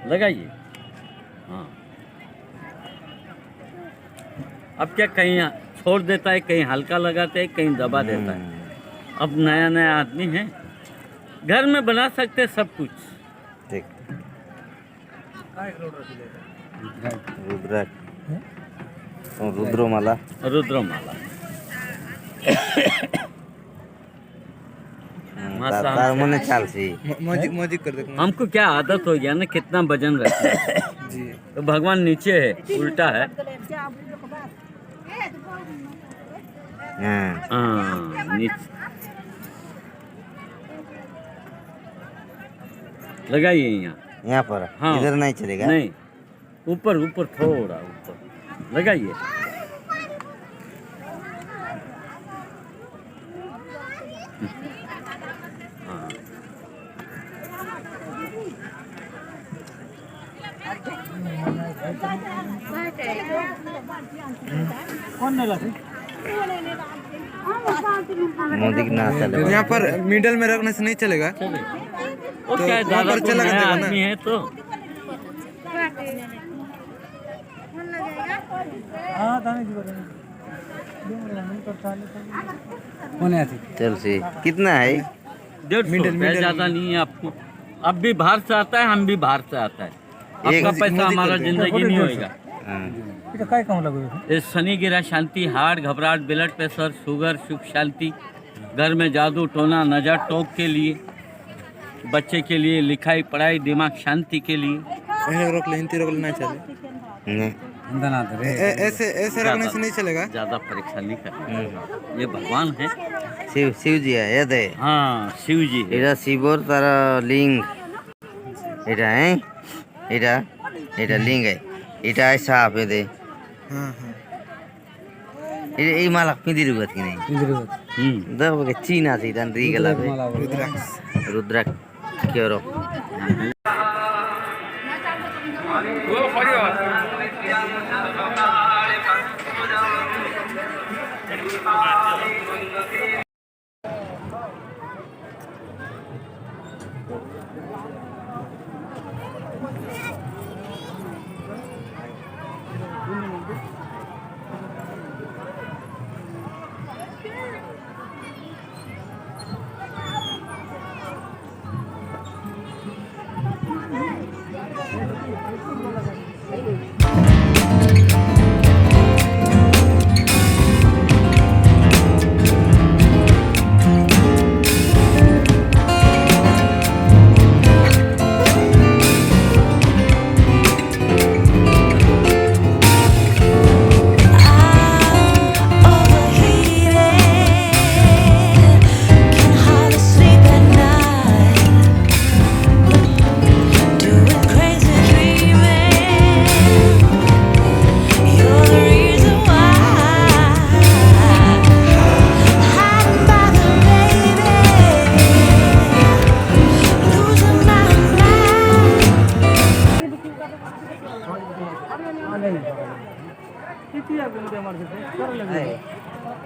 लगाइए। हाँ, अब क्या कहीं छोड़ देता है, कहीं हल्का लगाते है, कहीं दबा देता है। अब नया नया आदमी है, घर में बना सकते सब कुछ। ठीक। रुद्राक्ष रुद्रमाला रुद्रमाला हमको क्या आदत हो गया ना, कितना वजन रखना है। जी। तो भगवान नीचे है, उल्टा है। हाँ, नीचे लगाइए यहाँ पर। हाँ, इधर नहीं चलेगा। नहीं, ऊपर ऊपर थोड़ा ऊपर लगाइए। हाँ, मोदी की ना चलेगा। यहाँ पर मिडल में रखने से नहीं चलेगा। वो क्या है, दादा को नया आदमी है तो चल सी कितना है? 150 ज्यादा नहीं है आपको। अब भी बाहर से आता है, हम भी बाहर से आता है। आपका पैसा हमारा जिंदगी नहीं होएगा। ये शनि गिरा शांति, हार्ट, घबराहट, ब्लड प्रेशर, शुगर, सुख शांति, घर में जादू टोना, नजर टोक के लिए, बच्चे के लिए, लिखाई पढ़ाई, दिमाग शांति के लिए। रोक ले, रोक लेना चाहिए। ऐसे ऐसे रखने से नहीं चलेगा। ज्यादा परीक्षा नहीं कर। ये भगवान है, शिव जी है ये दे। हाँ, शिव जी है। एटा शिवर तारा लिंग एटा है, एटा लिंग है, एटा है साफ है दे। हाँ हाँ, ये माला पिंदी रुगत की नहीं दब के चीना से तन री गला पे रुद्राक्ष क्यों रो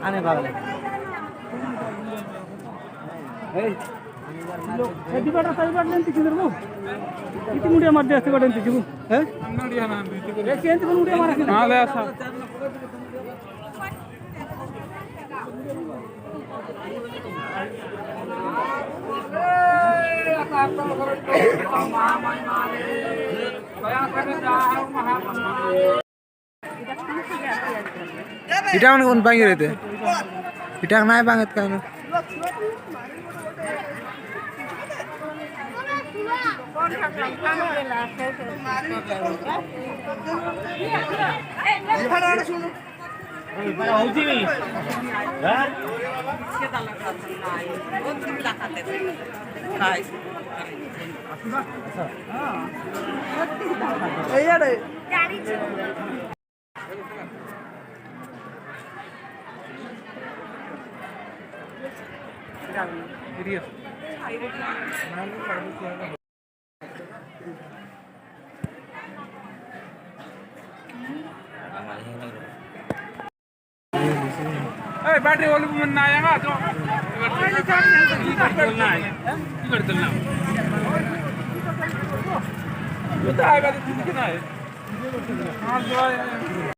आने वाला किती मुठ्या मध्ये असते कडे तिची मुठ्या मारा इटा कोण बांगे रहते इटा नाही बांगत काय ना बैटरी वाले में ना आएगा तो चलना है चलना बताएगा तो कितना है हाँ जो